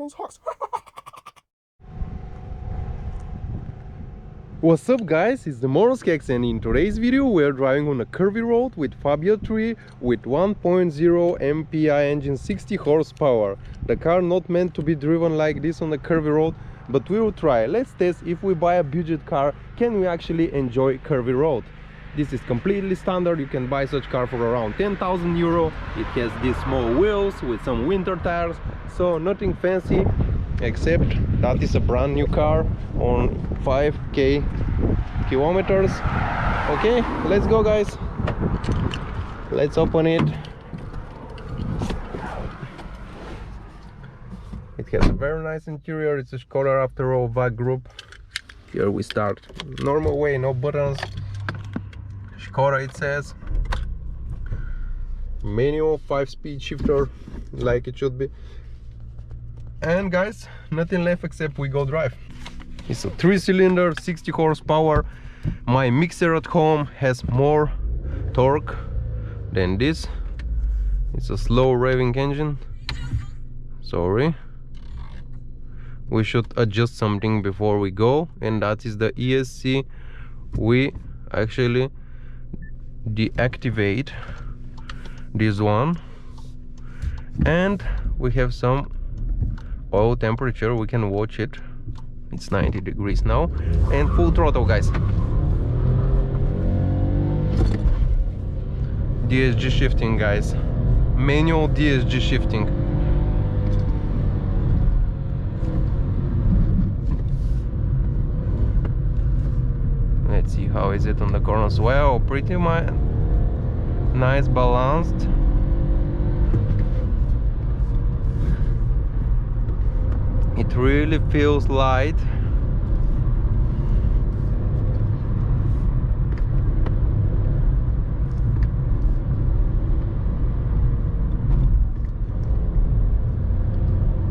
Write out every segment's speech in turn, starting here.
means horse. What's up guys, it's the Monoskex, and in today's video we are driving on a curvy road with Fabia 3 with 1.0 MPI engine, 60 horsepower. The car not meant to be driven like this on a curvy road, but we will try. Let's test if we buy a budget car, can we actually enjoy curvy road. This is completely standard, you can buy such car for around 10,000 euro. It has these small wheels with some winter tires, so nothing fancy, except that is a brand new car on 5k kilometers. Okay, let's go guys, let's open it. It has a very nice interior, it's a Skoda after all, back group. Here we start normal way, no buttons. Skoda it says, manual 5-speed shifter like it should be. And guys, nothing left except we go drive. It's a 3-cylinder, 60 horsepower. My mixer at home has more torque than this. It's a slow revving engine. Sorry, we should adjust something before we go, and that is the ESC. We actually deactivate this one, and we have some oil temperature, we can watch it. It's 90 degrees now, and full throttle guys. DSG shifting guys, manual DSG shifting. Let's see how is it on the corners. Well, pretty much nice balanced. It really feels light.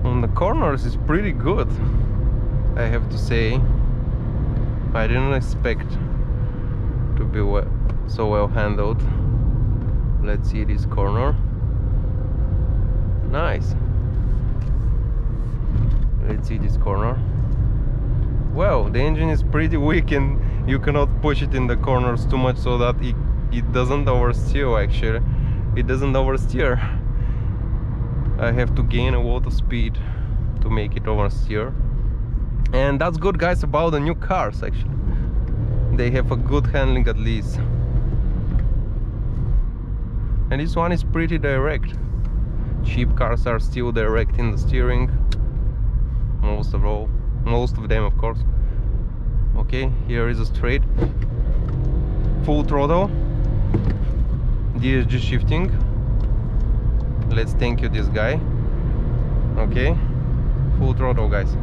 On the corners it's pretty good, I have to say. I didn't expect to be so well handled. Let's see this corner. Nice. Let's see this corner. Well, the engine is pretty weak and you cannot push it in the corners too much so that it doesn't oversteer. Actually, it doesn't oversteer. I have to gain a lot of speed to make it oversteer. And that's good guys about the new cars, actually. They have a good handling at least. And this one is pretty direct. Cheap cars are still direct in the steering. Most of them of course. Okay, here is a straight. Full throttle. DSG shifting. Let's thank you this guy. Okay, full throttle guys.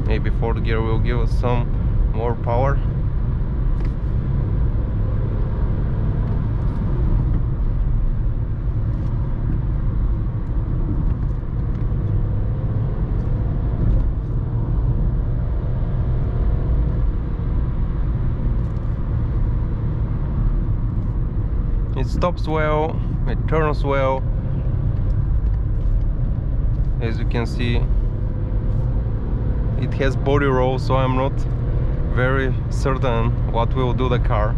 Maybe fourth gear will give us some more power. It stops well, it turns well. As you can see, it has body roll, so I'm not very certain what will do the car,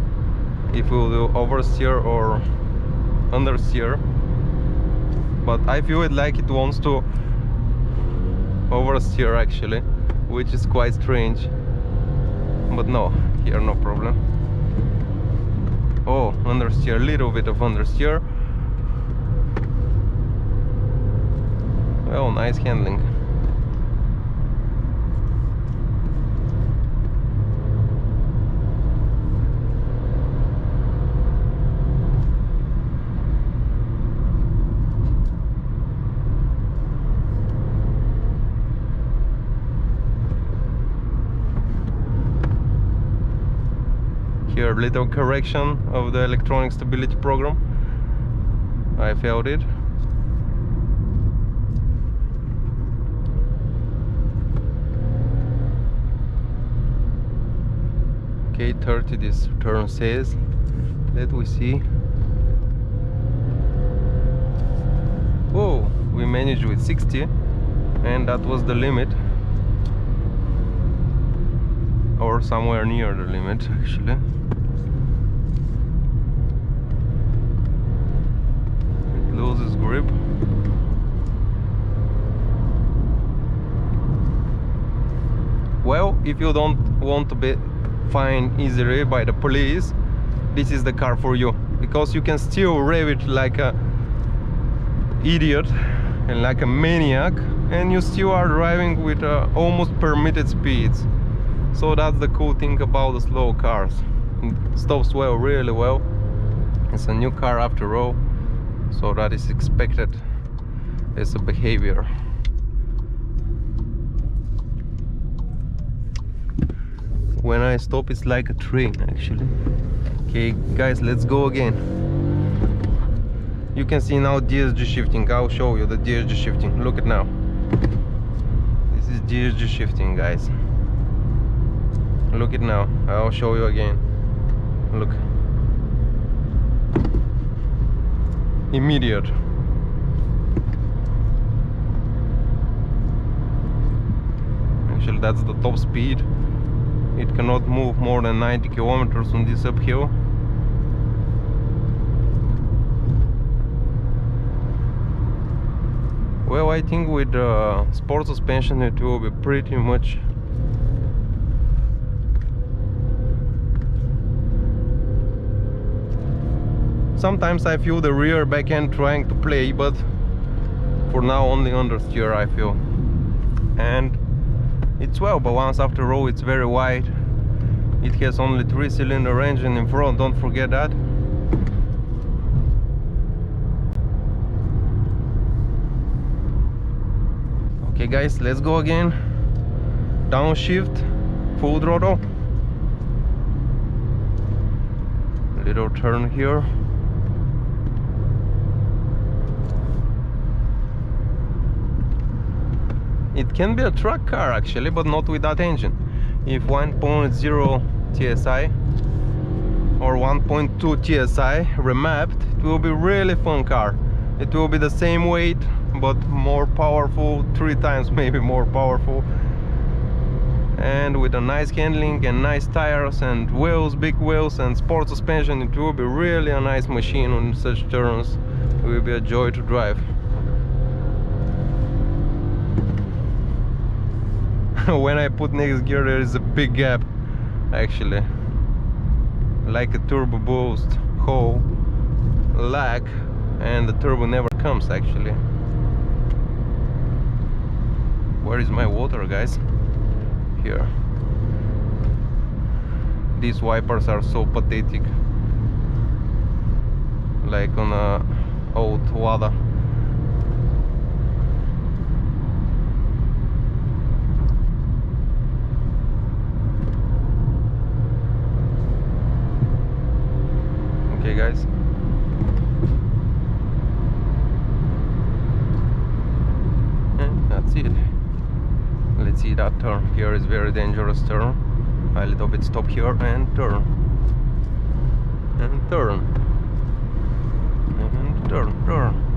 if we will do oversteer or understeer, but I feel it like it wants to oversteer actually, which is quite strange. But no, here no problem. Oh, understeer, little bit of understeer. Well, nice handling. Here, little correction of the electronic stability program. I failed it. Okay, 30 this turn says. Let we see. Whoa, we managed with 60, and that was the limit, or somewhere near the limit actually. It loses grip. Well, if you don't want to be fined easily by the police, this is the car for you, because you can still rev it like a idiot and like a maniac, and you still are driving with almost permitted speeds. So that's the cool thing about the slow cars. It stops well, really well. It's a new car after all, so that is expected as a behavior. When I stop, it's like a train actually. Okay guys, let's go again. You can see now DSG shifting. I'll show you the DSG shifting. Look at now. This is DSG shifting, guys. Look at now. I'll show you again. Look. Immediate. Actually, that's the top speed. It cannot move more than 90 kilometers on this uphill. Well, I think with sport suspension it will be pretty much sometimes I feel the rear back end trying to play, but for now only understeer I feel. And it's well balanced after all, it's very wide. It has only 3-cylinder engine in front, don't forget that. Okay guys, let's go again. Downshift, full throttle. Little turn here. It can be a truck car actually, but not with that engine. If 1.0 TSI or 1.2 TSI remapped, it will be really fun car. It will be the same weight but more powerful, 3 times maybe more powerful, and with a nice handling and nice tires and wheels, big wheels and sport suspension. It will be really a nice machine on such turns. It will be a joy to drive. When I put next gear, there is a big gap actually, like a turbo boost hole lag, and the turbo never comes actually. Where is my water, guys? Here. These wipers are so pathetic, like on a old Lada. Okay guys, and that's it. Let's see that turn. Here is very dangerous turn. A little bit stop here and turn. And turn. And turn.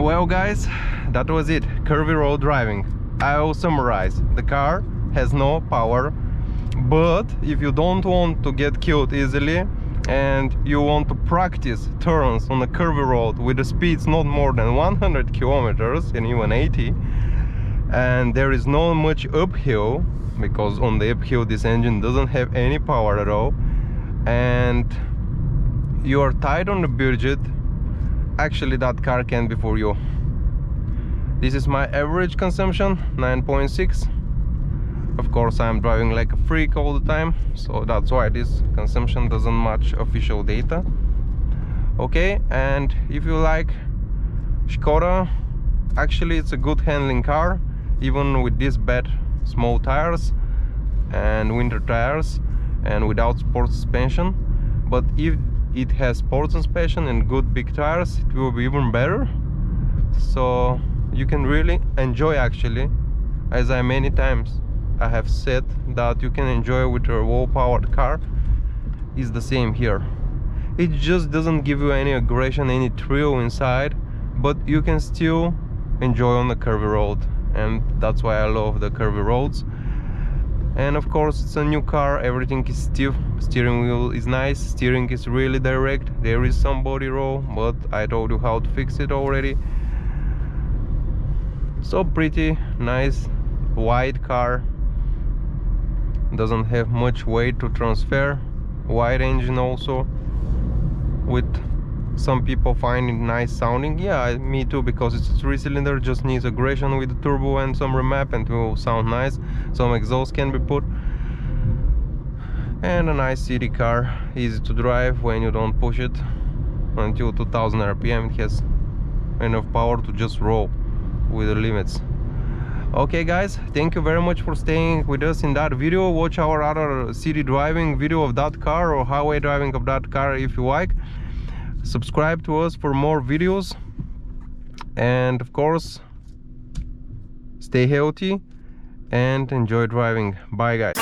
Well guys, that was it. Curvy road driving. I will summarize. The car has no power, But if you don't want to get killed easily and you want to practice turns on a curvy road with the speeds not more than 100 kilometers and even 80, and there is not much uphill, because on the uphill this engine doesn't have any power at all, and you are tight on the budget, actually that car can be for you. This is my average consumption, 9.6. Of course I'm driving like a freak all the time, so that's why this consumption doesn't match official data. Okay, and if you like Skoda, actually it's a good handling car, even with these bad small tires and winter tires and without sport suspension. But if it has sport suspension and good big tires, it will be even better. So you can really enjoy, actually, as I many times I have said that you can enjoy with a low-powered car. Is the same here. It just doesn't give you any aggression, any thrill inside, but you can still enjoy on the curvy road, and that's why I love the curvy roads. And of course it's a new car, everything is stiff, steering wheel is nice, steering is really direct, there is some body roll, but I told you how to fix it already. So pretty nice wide car, doesn't have much weight to transfer, wide engine also, with some people find it nice sounding. Yeah, me too, because it's a 3-cylinder, just needs aggression with the turbo and some remap and it will sound nice. Some exhaust can be put, and a nice city car, easy to drive when you don't push it. Until 2000 rpm it has enough power to just roll with the limits. Okay guys, thank you very much for staying with us in that video. Watch our other city driving video of that car or highway driving of that car if you like. Subscribe to us for more videos, and of course stay healthy and enjoy driving. Bye guys.